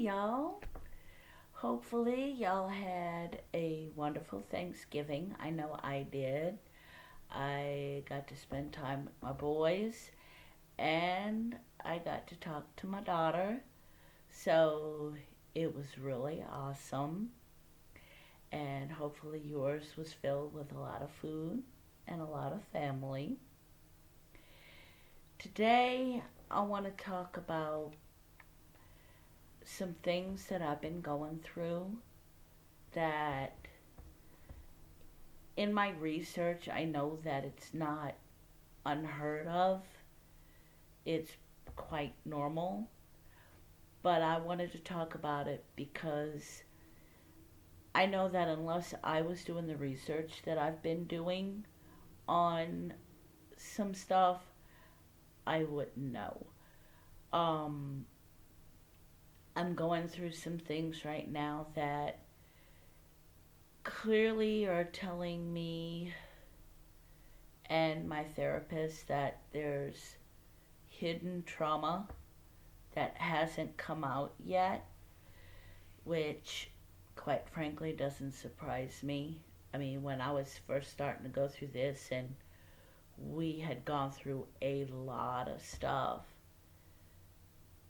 y'all. Hopefully, y'all had a wonderful Thanksgiving. I know I did. I got to spend time with my boys and I got to talk to my daughter. So it was really awesome. And hopefully, yours was filled with a lot of food and a lot of family. Today, I want to talk about some things that I've been going through that in my research I know that it's not unheard of. It's quite normal, but I wanted to talk about it because I know that unless I was doing the research that I've been doing on some stuff, I wouldn't know. Um, I'm going through some things right now that clearly are telling me and my therapist that there's hidden trauma that hasn't come out yet, which quite frankly doesn't surprise me. I mean, when I was first starting to go through this and we had gone through a lot of stuff,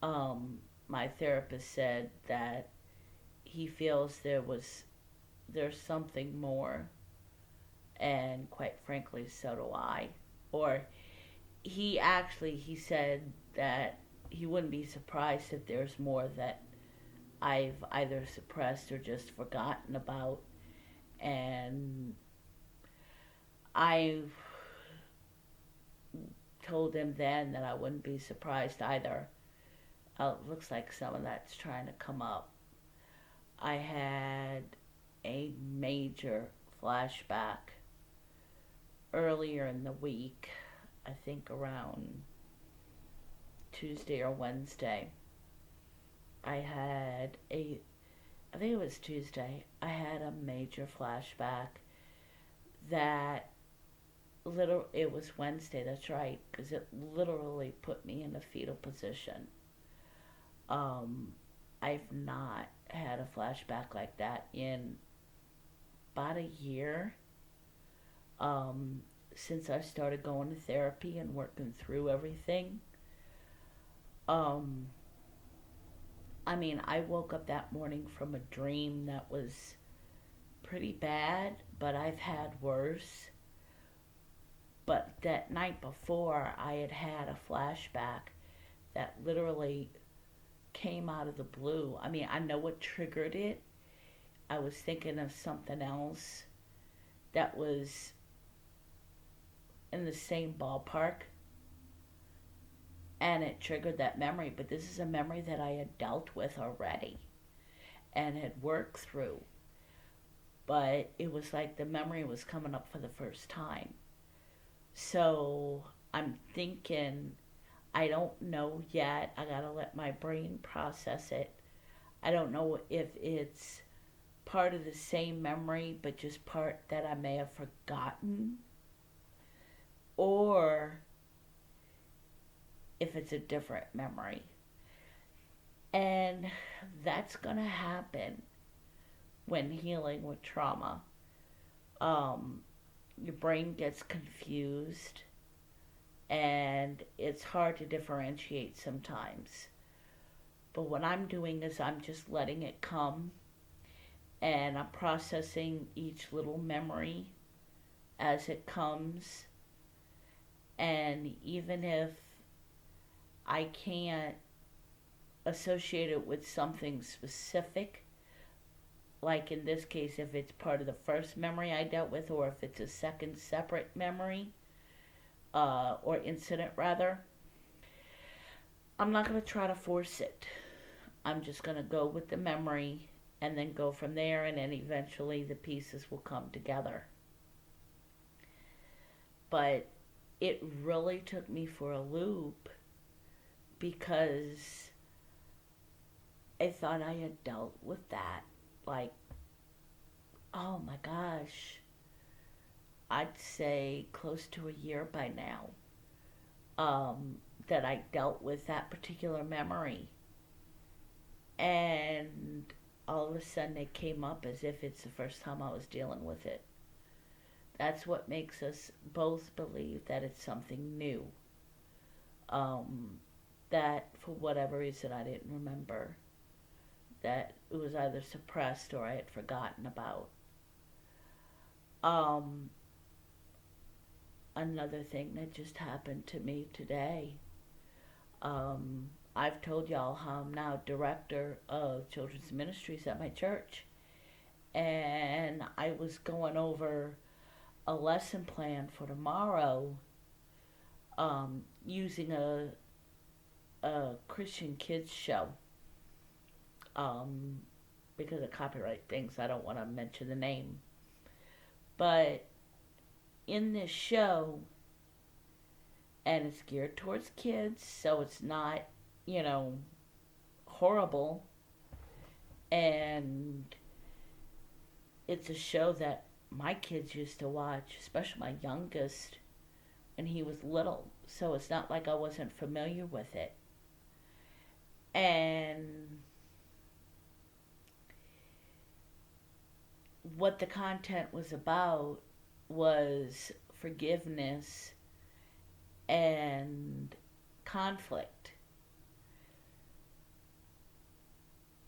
um, my therapist said that he feels there's something more, and quite frankly, so do I. Or he said that he wouldn't be surprised if there's more that I've either suppressed or just forgotten about. And I told him then that I wouldn't be surprised either. It looks like some of that's trying to come up. I had a major flashback earlier in the week, I think around Tuesday or Wednesday. I had a, I think it was Tuesday, I had a major flashback that it was Wednesday, that's right, because it literally put me in a fetal position. Um, I've not had a flashback like that in about a year, um, since I started going to therapy and working through everything. Um, I mean, I woke up that morning from a dream that was pretty bad, but I've had worse. But that night before, I had had a flashback that literally came out of the blue. I mean, I know what triggered it. I was thinking of something else that was in the same ballpark and it triggered that memory. But this is a memory that I had dealt with already and had worked through. But it was like the memory was coming up for the first time. So I'm thinking, I don't know yet. I gotta let my brain process it. I don't know if it's part of the same memory, but just part that I may have forgotten, or if it's a different memory. And that's gonna happen when healing with trauma. Um, your brain gets confused and it's hard to differentiate sometimes. But what I'm doing is I'm just letting it come and I'm processing each little memory as it comes. And even if I can't associate it with something specific, like in this case, if it's part of the first memory I dealt with, or if it's a second separate memory, or incident rather, I'm not going to try to force it. I'm just going to go with the memory and then go from there, and then eventually the pieces will come together. But it really took me for a loop because I thought I had dealt with that. Like, oh my gosh, I'd say close to a year by now, that I dealt with that particular memory. And all of a sudden it came up as if it's the first time I was dealing with it. That's what makes us both believe that it's something new. Um, that for whatever reason I didn't remember. That it was either suppressed or I had forgotten about. Um, Another thing that just happened to me today. I've told y'all how I'm now director of children's ministries at my church. And I was going over a lesson plan for tomorrow using a Christian kids show. Because of copyright things, I don't want to mention the name. But in this show, and it's geared towards kids, so it's not, horrible. And it's a show that my kids used to watch, especially my youngest, when he was little. So it's not like I wasn't familiar with it. And what the content was about was forgiveness and conflict.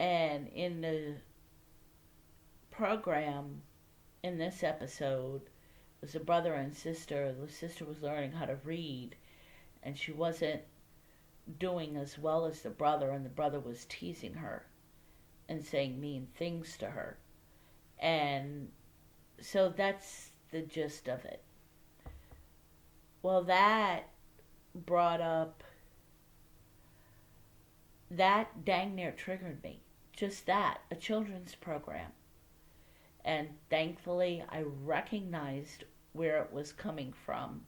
And in the program, in this episode, was a brother and sister. The sister was learning how to read, and she wasn't doing as well as the brother, and the brother was teasing her and saying mean things to her. And so that's the gist of it. Well, that brought up, that dang near triggered me. Just that, a children's program. And thankfully, I recognized where it was coming from.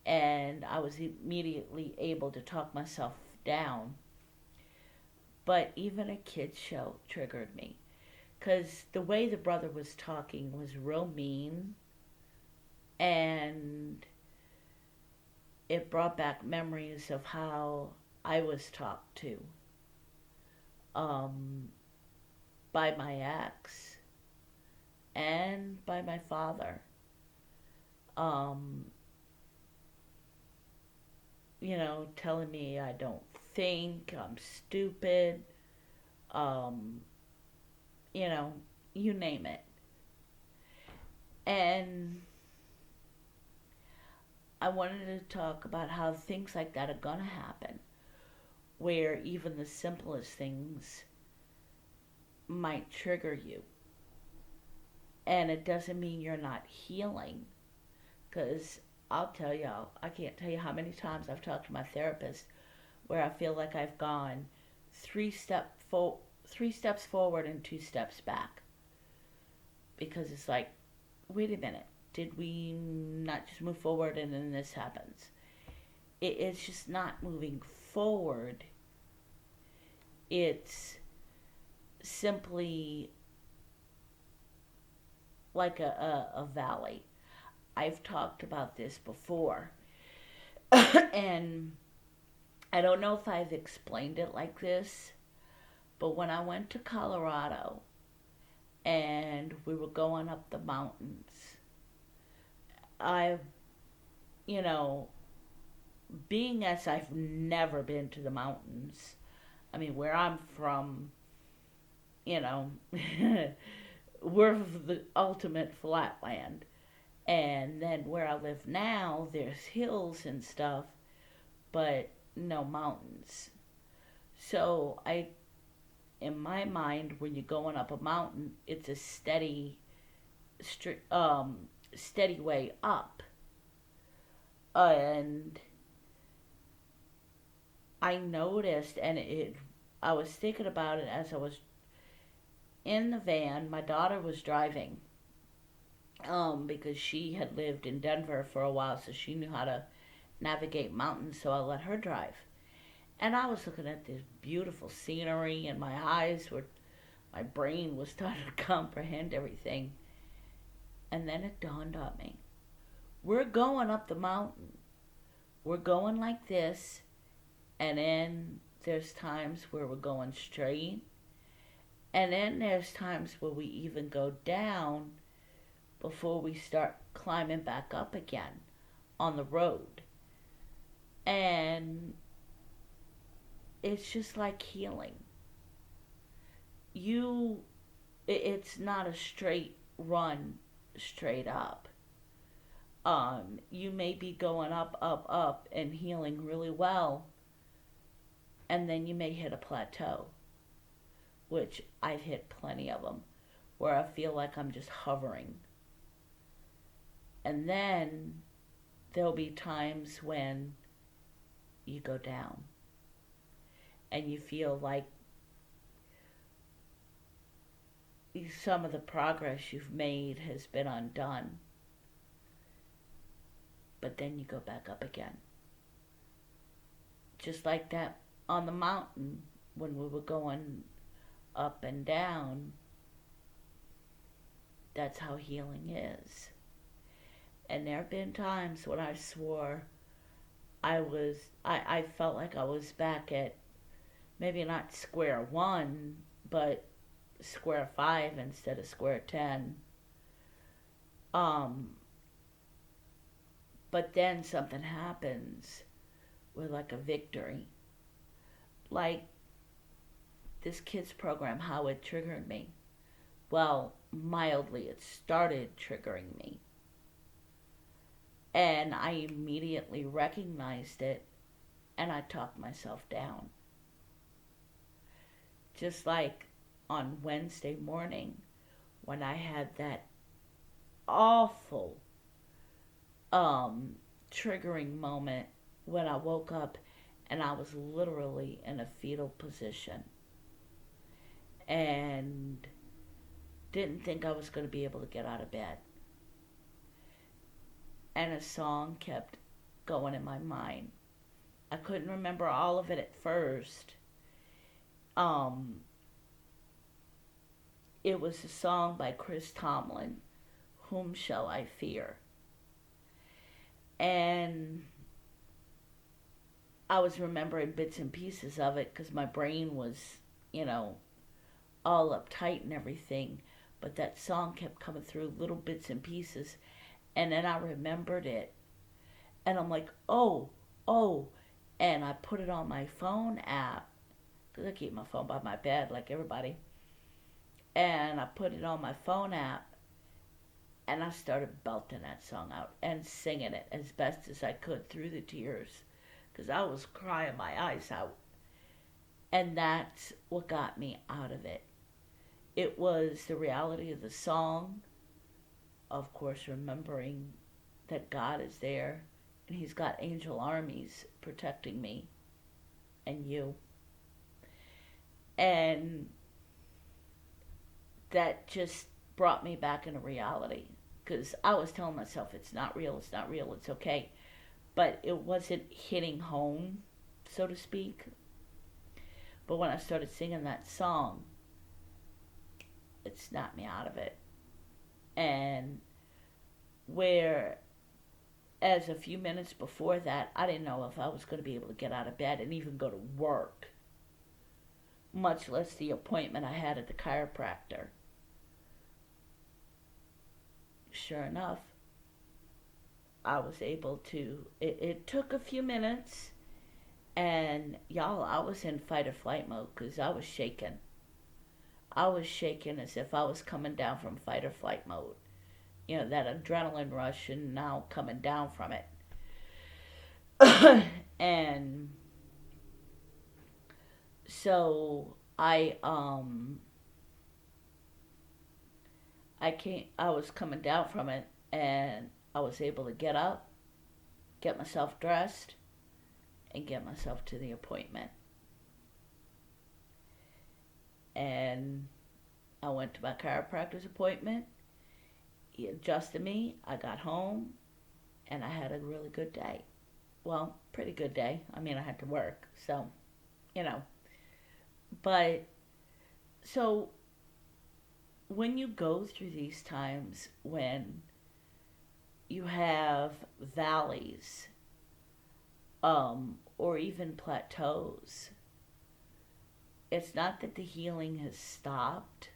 And I was immediately able to talk myself down. But even a kid's show triggered me. Because the way the brother was talking was real mean. And it brought back memories of how I was talked to by my ex and by my father. Telling me I don't think, I'm stupid, you name it. And I wanted to talk about how things like that are gonna happen, where even the simplest things might trigger you. And it doesn't mean you're not healing, because I'll tell y'all, I can't tell you how many times I've talked to my therapist where I feel like I've gone three steps forward and 2 steps back. Because it's like, wait a minute, did we not just move forward and then this happens? It's just not moving forward. It's simply like a valley. I've talked about this before. And I don't know if I've explained it like this, but when I went to Colorado and we were going up the mountains, I, being as I've never been to the mountains, I mean, where I'm from, we're the ultimate flatland. And then where I live now, there's hills and stuff, but no mountains. So in my mind, when you're going up a mountain, it's a steady way up. And I noticed, and I was thinking about it as I was in the van. My daughter was driving, because she had lived in Denver for a while, so she knew how to navigate mountains, so I let her drive. And I was looking at this beautiful scenery, and my brain was starting to comprehend everything. And then it dawned on me. We're going up the mountain. We're going like this, and then there's times where we're going straight, And then there's times where we even go down before we start climbing back up again on the road. And it's just like healing. You, it's not a straight run straight up. You may be going up, up, up and healing really well, and then you may hit a plateau, which I've hit plenty of them, where I feel like I'm just hovering. And then there'll be times when you go down and you feel like some of the progress you've made has been undone. But then you go back up again. Just like that on the mountain when we were going up and down. That's how healing is. And there have been times when I swore I felt like I was back at maybe not square one, but square five instead of square 10. But then something happens with like a victory. Like this kids program, how it triggered me. Well, mildly, it started triggering me. And I immediately recognized it and I talked myself down. Just like on Wednesday morning when I had that awful triggering moment when I woke up and I was literally in a fetal position and didn't think I was going to be able to get out of bed. And a song kept going in my mind. I couldn't remember all of it at first. It was a song by Chris Tomlin, Whom Shall I Fear? And I was remembering bits and pieces of it because my brain was, all uptight and everything. But that song kept coming through little bits and pieces. And then I remembered it. And I'm like, oh. And I put it on my phone app. Because I keep my phone by my bed like everybody. And I put it on my phone app. And I started belting that song out and singing it as best as I could through the tears. Because I was crying my eyes out. And that's what got me out of it. It was the reality of the song. Of course, remembering that God is there and He's got angel armies protecting me and you. And that just brought me back into reality because I was telling myself it's not real, it's okay. But it wasn't hitting home, so to speak. But when I started singing that song, it snapped me out of it. And whereas a few minutes before that, I didn't know if I was going to be able to get out of bed and even go to work, much less the appointment I had at the chiropractor. Sure enough, I was able to. It took a few minutes, and y'all, I was in fight or flight mode because I was shaking. I was shaking as if I was coming down from fight or flight mode. That adrenaline rush and now coming down from it. And so I was coming down from it and I was able to get up, get myself dressed, and get myself to the appointment. And I went to my chiropractor's appointment. He adjusted me. I got home, and I had a really good day. Well, pretty good day. I mean, I had to work, so, But, so, when you go through these times when you have valleys, or even plateaus, it's not that the healing has stopped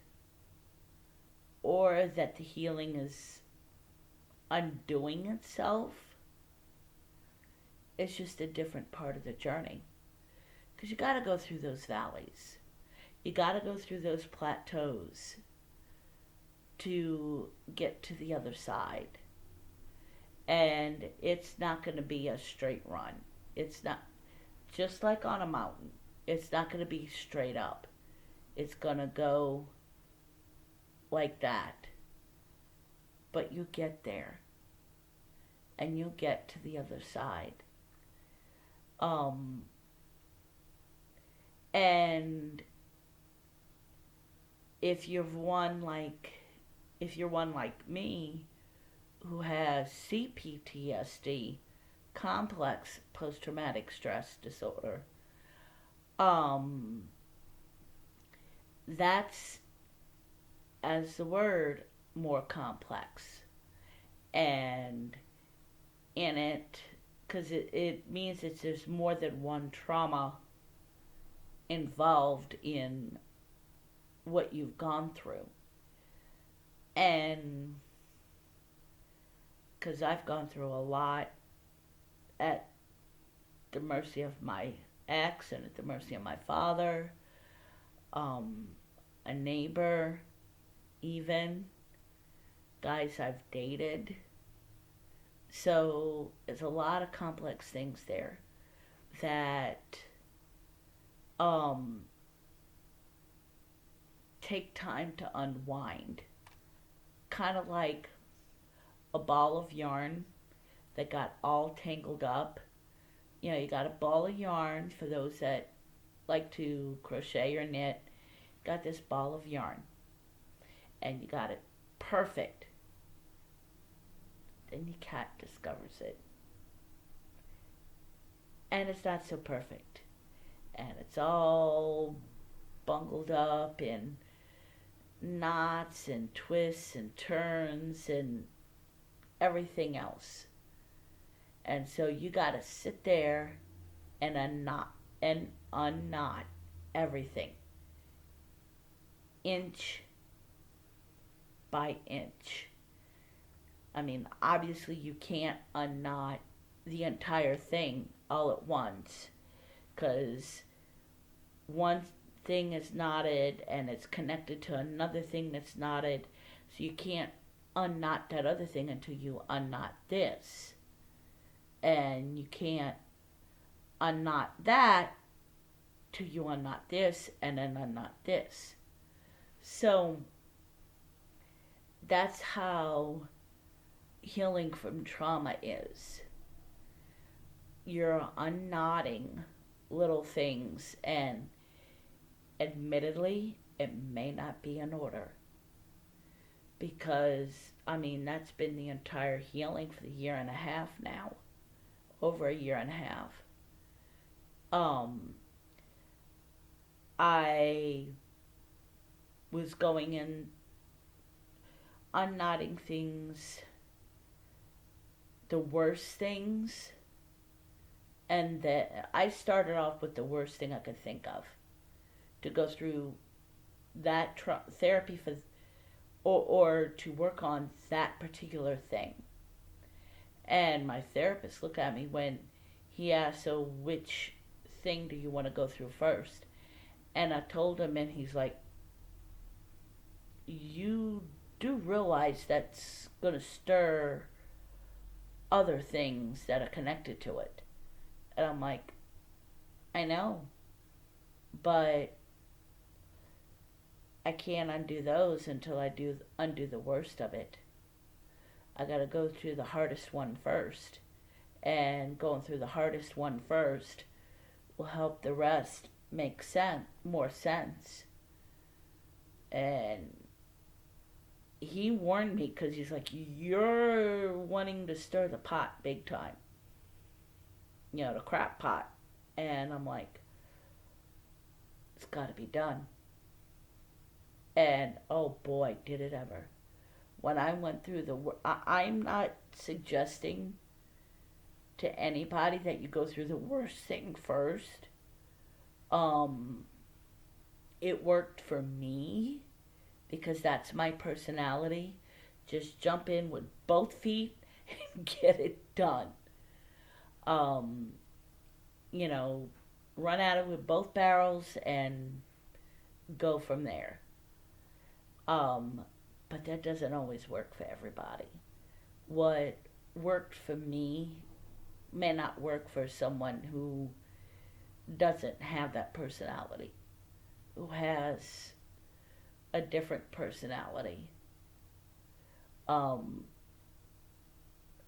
or that the healing is undoing itself. It's just a different part of the journey. Because you got to go through those valleys. You got to go through those plateaus to get to the other side. And it's not going to be a straight run. It's not, just like on a mountain, it's not going to be straight up. It's going to go like that. But you get there. And you'll get to the other side. And if you're one like me, who has CPTSD, complex post-traumatic stress disorder, that's, as the word, more complex. And in it, because it means that there's more than one trauma involved in what you've gone through. And because I've gone through a lot at the mercy of my ex and at the mercy of my father, a neighbor, even guys I've dated. So it's a lot of complex things there that take time to unwind. Kind of like a ball of yarn that got all tangled up. You know, you got a ball of yarn, for those that like to crochet or knit, got this ball of yarn. And you got it perfect. Then your cat discovers it. And it's not so perfect. And it's all bungled up in knots and twists and turns and everything else. And so you gotta sit there and unknot everything, inch by inch. I mean, obviously you can't unknot the entire thing all at once, because one thing is knotted and it's connected to another thing that's knotted, so you can't unknot that other thing until you unknot this. And you can't unknot that till you unknot this and then unknot this. So that's how healing from trauma is. You're unknotting little things, and admittedly, it may not be in order. Because, I mean, that's been the entire healing for the year and a half now. Over a year and a half. I was going in, unknotting things, the worst things, and that I started off with the worst thing I could think of, to go through that therapy for, or to work on that particular thing. And my therapist looked at me when he asked, so which thing do you want to go through first? And I told him, and he's like, you do realize that's going to stir other things that are connected to it. And I'm like, I know, but I can't undo those until I undo the worst of it. I gotta go through the hardest one first. And going through the hardest one first will help the rest make more sense. And he warned me, because he's like, you're wanting to stir the pot big time. You know, the crap pot. And I'm like, it's gotta be done. And oh boy, did it ever. When I went through I'm not suggesting to anybody that you go through the worst thing first. it worked for me because that's my personality. Just jump in with both feet and get it done. Um, you know, run at it with both barrels and go from there. Um, but that doesn't always work for everybody. What worked for me may not work for someone who doesn't have that personality, who has a different personality. Um,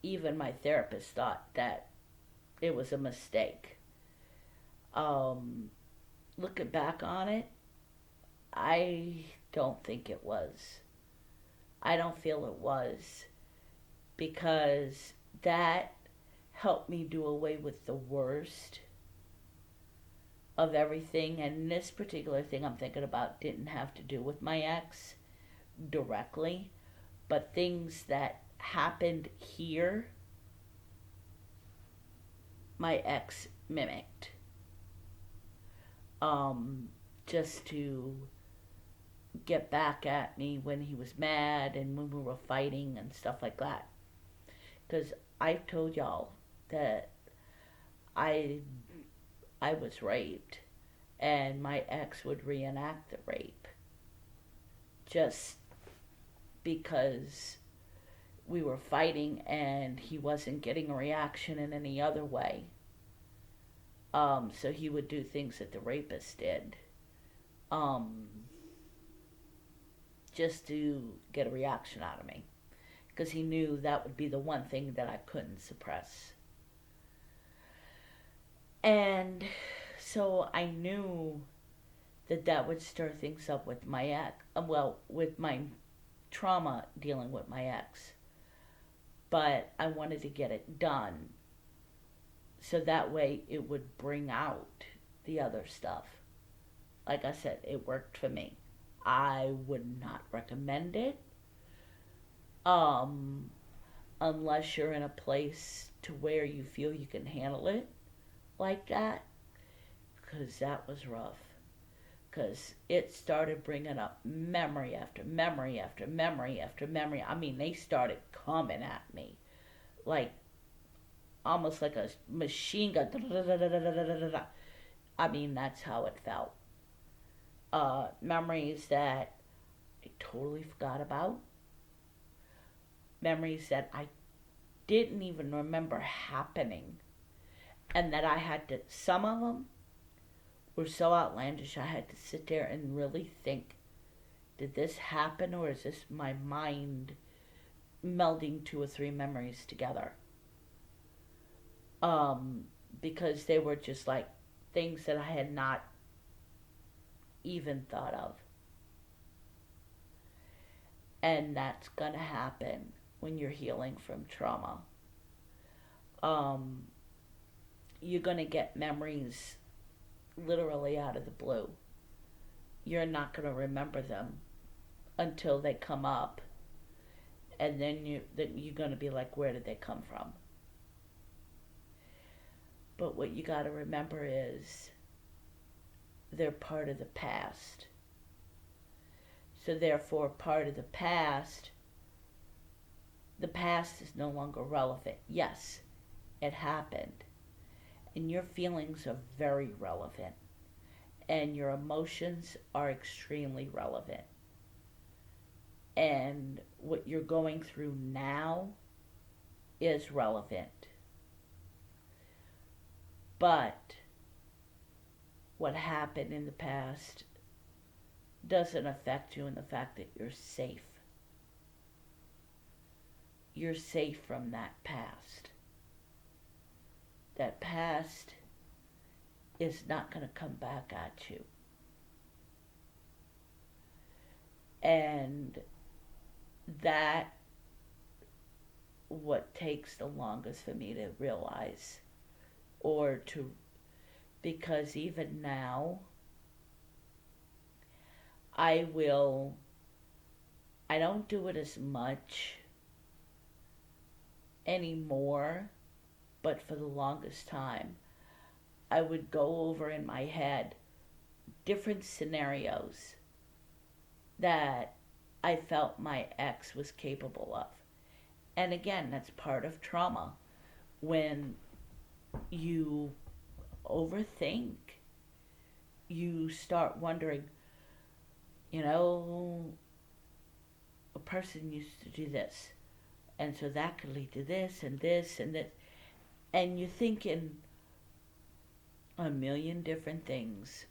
Even my therapist thought that it was a mistake. Um, Looking back on it, I don't think it was. I don't feel it was because that helped me do away with the worst of everything. And this particular thing I'm thinking about didn't have to do with my ex directly, but things that happened here, my ex mimicked. Um, just to get back at me when he was mad and when we were fighting and stuff like that. Because I've told y'all that I I was raped, and my ex would reenact the rape just because we were fighting and he wasn't getting a reaction in any other way. So he would do things that the rapist did, um, just to get a reaction out of me, because he knew that would be the one thing that I couldn't suppress. And so I knew that that would stir things up with my ex. Well, with my trauma dealing with my ex. But I wanted to get it done so that way it would bring out the other stuff. Like I said, it worked for me. I would not recommend it um, unless you're in a place to where you feel you can handle it like that, because that was rough. Because it started bringing up memory after memory after memory after memory. I mean, they started coming at me like almost like a machine gun. I mean, that's how it felt. Memories that I totally forgot about. Memories that I didn't even remember happening. And that I had to, some of them were so outlandish, I had to sit there and really think, did this happen, or is this my mind melding two or three memories together? Um, because they were just like things that I had not even thought of. And that's going to happen when you're healing from trauma. Um, you're going to get memories literally out of the blue. You're not going to remember them until they come up. And then you're going to be like, where did they come from? But what you got to remember is they're part of the past. So therefore, part of the past is no longer relevant. Yes, it happened. And your feelings are very relevant. And your emotions are extremely relevant. And what you're going through now is relevant. But what happened in the past doesn't affect you in the fact that you're safe. You're safe from that past. That past is not going to come back at you. And that what takes the longest for me to realize, or to, because even now I don't do it as much anymore, but for the longest time I would go over in my head, different scenarios that I felt my ex was capable of. And again, that's part of trauma. When you overthink, you start wondering, you know, a person used to do this, and so that could lead to this and this and this. And you're thinking a million different things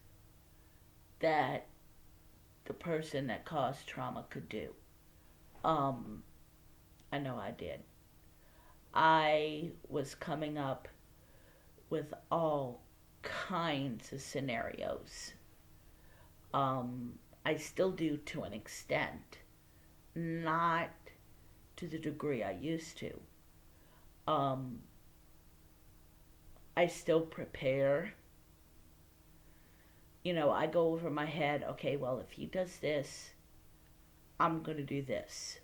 that the person that caused trauma could do. Um, I know I did. I was coming up with all kinds of scenarios. I still do to an extent, not to the degree I used to. Um, I still prepare. I go over my head, okay, well, if he does this, I'm going to do this.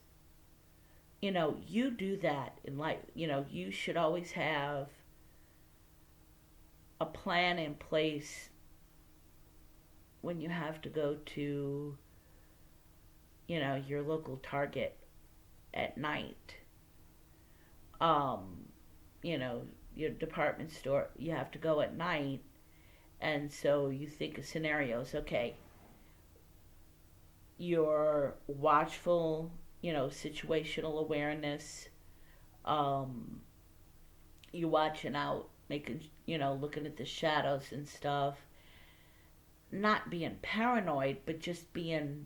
You do that in life. You should always have a plan in place when you have to go to, your local Target at night. Um, your department store, you have to go at night. And so you think of scenarios, okay, you're watchful, situational awareness. Um, you're watching out, making, looking at the shadows and stuff. Not being paranoid, but just being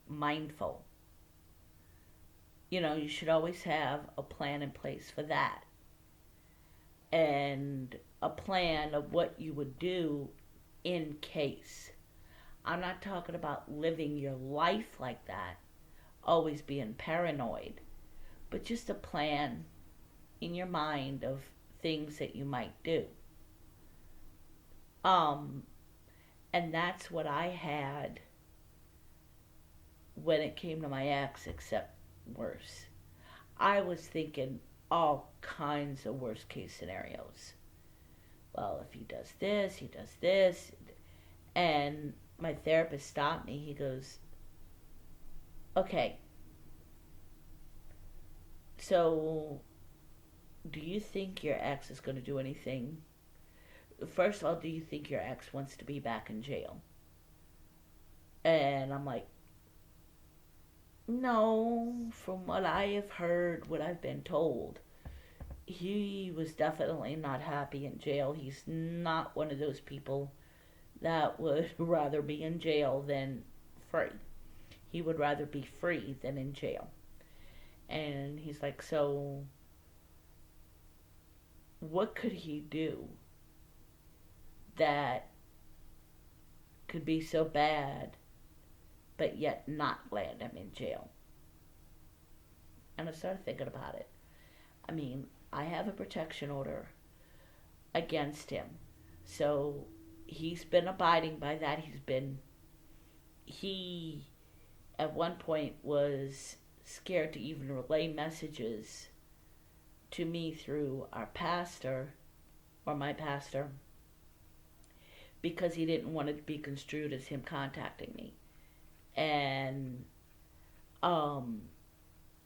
mindful. You should always have a plan in place for that. And a plan of what you would do in case. I'm not talking about living your life like that, always being paranoid, but just a plan in your mind of things that you might do. Um, and that's what I had when it came to my ex, except worse. I was thinking all kinds of worst case scenarios. Well, if he does this, he does this. And my therapist stopped me. He goes, okay, so do you think your ex is going to do anything? First of all, do you think your ex wants to be back in jail? And I'm like, no, from what I have heard, what I've been told, he was definitely not happy in jail. He's not one of those people that would rather be in jail than free. He would rather be free than in jail. And he's like, so what could he do that could be so bad but yet not land him in jail? And I started thinking about it. I mean, I have a protection order against him. So he's been abiding by that. He at one point was scared to even relay messages to me through our pastor or my pastor because he didn't want it to be construed as him contacting me. And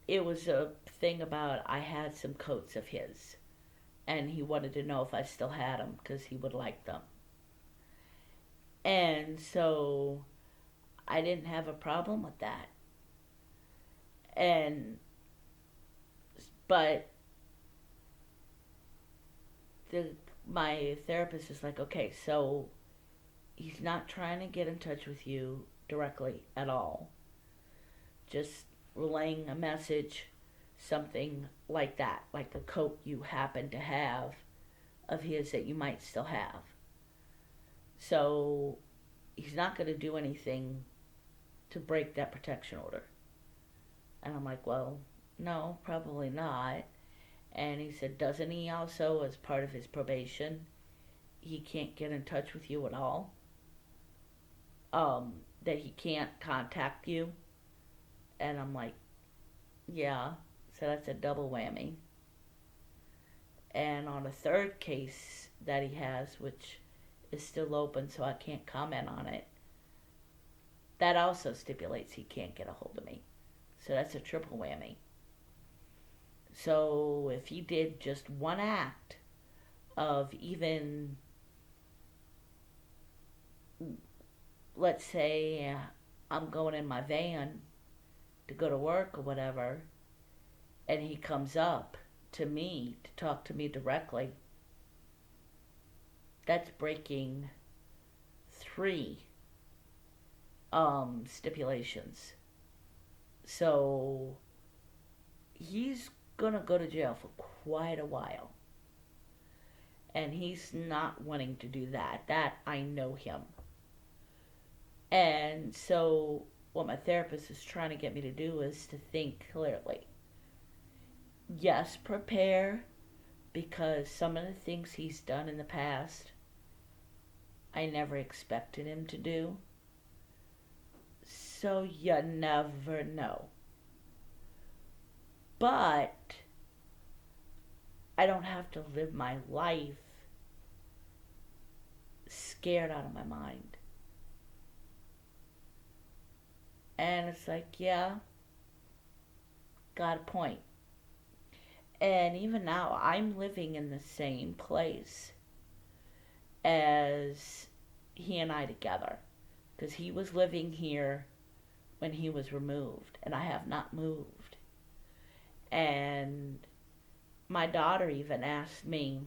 it was a thing about I had some coats of his and he wanted to know if I still had them because he would like them. And so I didn't have a problem with that. But my therapist is like, okay, so he's not trying to get in touch with you directly at all. Just relaying a message, something like that, like a coat you happen to have of his that you might still have. So he's not going to do anything to break that protection order. And I'm like, well, no, probably not. And he said, doesn't he also, as part of his probation, he can't get in touch with you at all? That he can't contact you? And I'm like, yeah. So that's a double whammy. And on a third case that he has, which is still open, so I can't comment on it, that also stipulates he can't get a hold of me. So that's a triple whammy. So if he did just one act of even, let's say, I'm going in my van to go to work or whatever, and he comes up to me to talk to me directly, that's breaking three stipulations. So he's gonna go to jail for quite a while. And he's not wanting to do that. That I know him. And so what my therapist is trying to get me to do is to think clearly. Yes, prepare, because some of the things he's done in the past, I never expected him to do. So you never know. But I don't have to live my life scared out of my mind. And it's like, yeah, got a point. And even now, I'm living in the same place as he and I together. Because he was living here when he was removed, and I have not moved. And my daughter even asked me,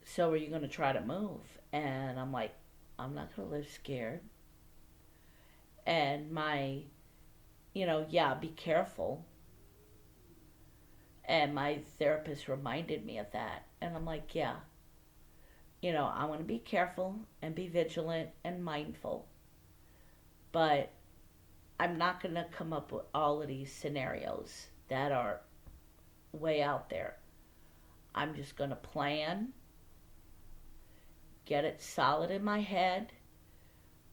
so are you going to try to move? And I'm like, I'm not going to live scared. And yeah, be careful. And my therapist reminded me of that. And I'm like, yeah, I want to be careful and be vigilant and mindful. But I'm not going to come up with all of these scenarios that are way out there. I'm just going to plan, get it solid in my head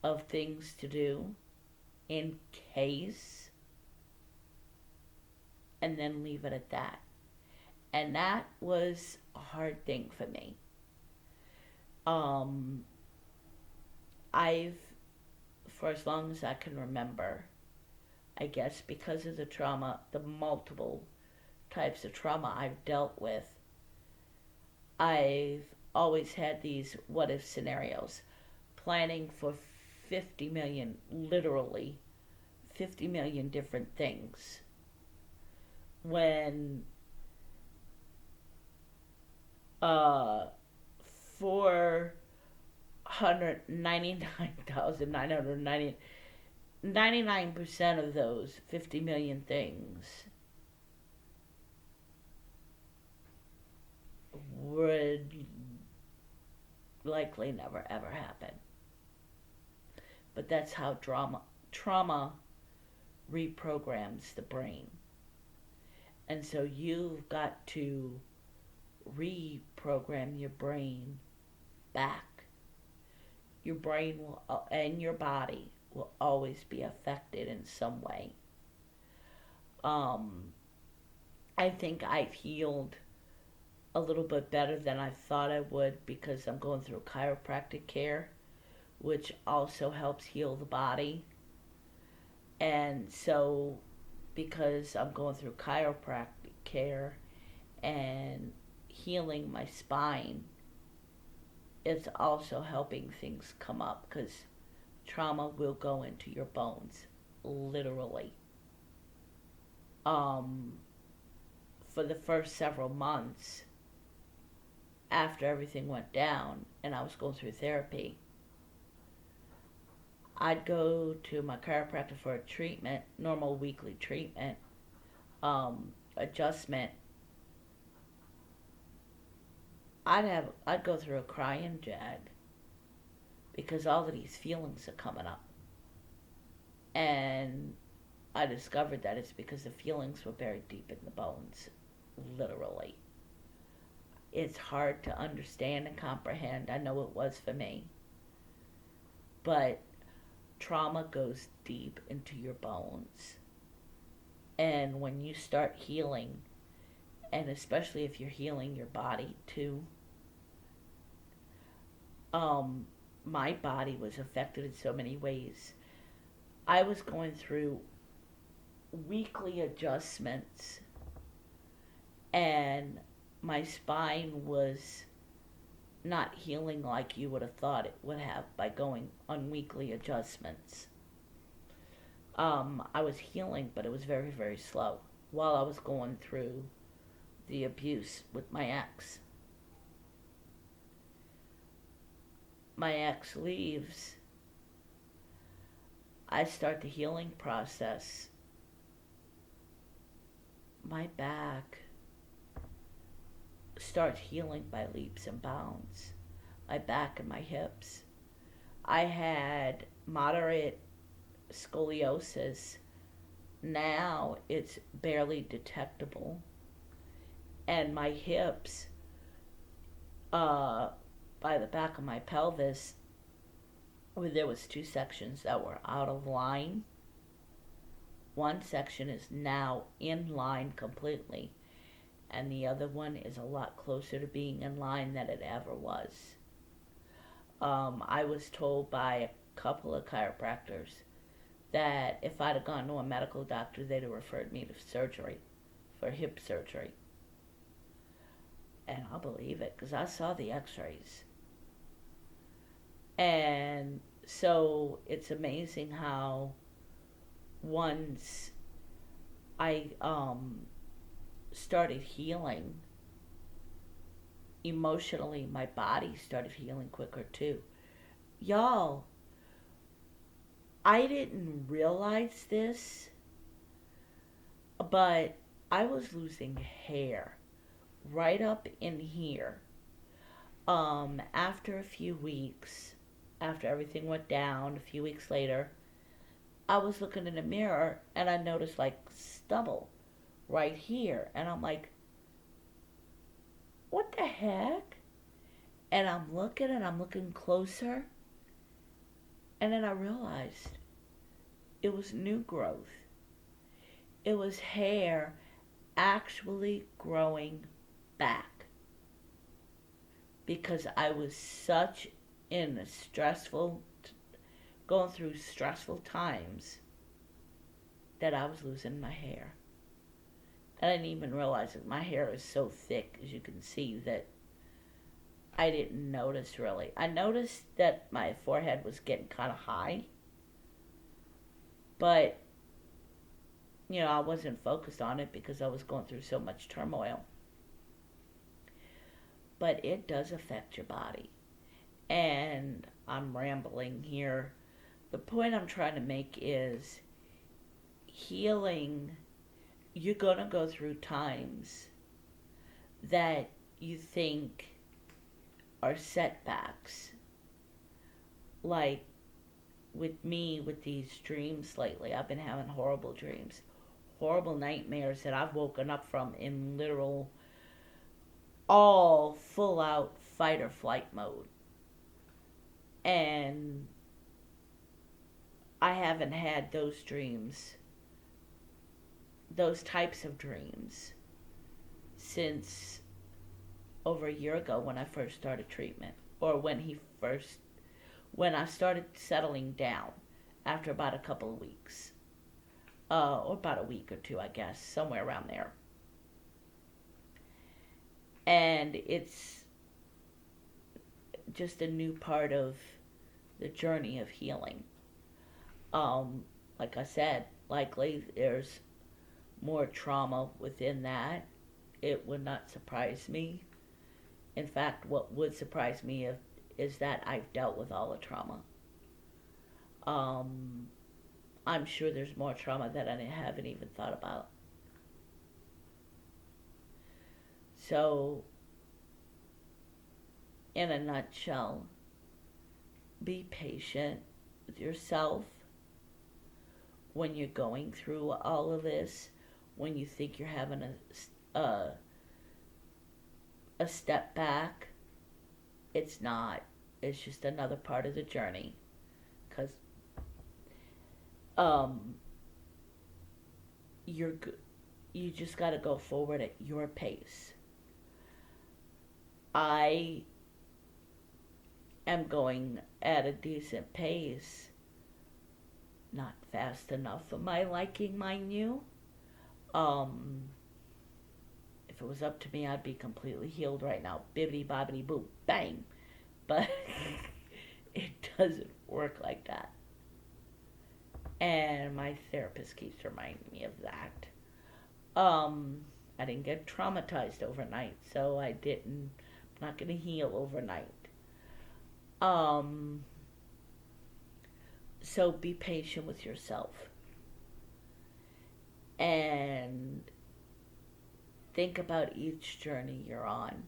of things to do in case, and then leave it at that. And that was a hard thing for me. I've, for as long as I can remember, I guess because of the trauma, the multiple types of trauma I've dealt with, I've always had these what if scenarios, planning for 50 million, literally 50 million different things. When 499,990, 99% of those 50 million things would likely never ever happen. But that's how trauma reprograms the brain. And so you've got to reprogram your brain back. Your brain will, and your body will always be affected in some way. I think I've healed a little bit better than I thought I would because I'm going through chiropractic care, which also helps heal the body. And so, because I'm going through chiropractic care and healing my spine, it's also helping things come up because trauma will go into your bones, literally. For the first several months after everything went down and I was going through therapy, I'd go to my chiropractor for a treatment, normal weekly treatment, adjustment. I'd go through a crying jag because all of these feelings are coming up. And I discovered that it's because the feelings were buried deep in the bones, literally. It's hard to understand and comprehend. I know it was for me. But trauma goes deep into your bones. And when you start healing, and especially if you're healing your body too, my body was affected in so many ways. I was going through weekly adjustments, and my spine was not healing like you would have thought it would have by going on weekly adjustments. I was healing, but it was very, very slow while I was going through the abuse with my ex. My ex leaves, I start the healing process. My back starts healing by leaps and bounds. My back and my hips. I had moderate scoliosis. Now it's barely detectable. And my hips, by the back of my pelvis, where there was two sections that were out of line. One section is now in line completely, and the other one is a lot closer to being in line than it ever was. I was told by a couple of chiropractors that if I'd have gone to a medical doctor, they'd have referred me to surgery, for hip surgery. And I'll believe it, because I saw the x-rays. And so it's amazing how once I started healing emotionally, my body started healing quicker too. Y'all, I didn't realize this, but I was losing hair right up in here. After a few weeks, after everything went down, a few weeks later, I was looking in the mirror and I noticed like stubble right here. And I'm like, what the heck? And I'm looking closer. And then I realized it was new growth. It was hair actually growing back. Because I was such in a going through stressful times that I was losing my hair. And I didn't even realize it. My hair is so thick, as you can see, that I didn't notice really. I noticed that my forehead was getting kind of high. But, I wasn't focused on it because I was going through so much turmoil. But it does affect your body. And I'm rambling here. The point I'm trying to make is healing, you're going to go through times that you think are setbacks. Like with me, with these dreams lately, I've been having horrible dreams, horrible nightmares that I've woken up from in literal, all full out fight or flight mode. And I haven't had those dreams, those types of dreams, since over a year ago when I first started treatment. Or when I started settling down after about a couple of weeks. Or about a week or two, I guess, somewhere around there. And it's just a new part of the journey of healing. Like I said, likely there's more trauma within that. It would not surprise me. In fact, what would surprise me is that I've dealt with all the trauma. I'm sure there's more trauma that I haven't even thought about. So, in a nutshell, be patient with yourself when you're going through all of this, when you think you're having a step back. It's not. It's just another part of the journey. Because you just got to go forward at your pace. I am going at a decent pace. Not fast enough for my liking, mind you. Um, if it was up to me, I'd be completely healed right now. Bibbity bobbity boo, bang. But it doesn't work like that. And my therapist keeps reminding me of that. I didn't get traumatized overnight, so I'm not going to heal overnight. Um, so be patient with yourself. And think about each journey you're on.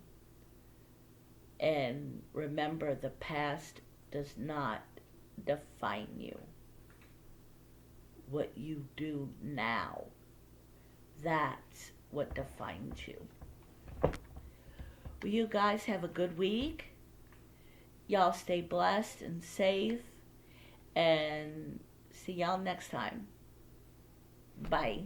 And remember, the past does not define you. What you do now, that's what defines you. Well, you guys have a good week. Y'all stay blessed and safe. And see y'all next time. Bye.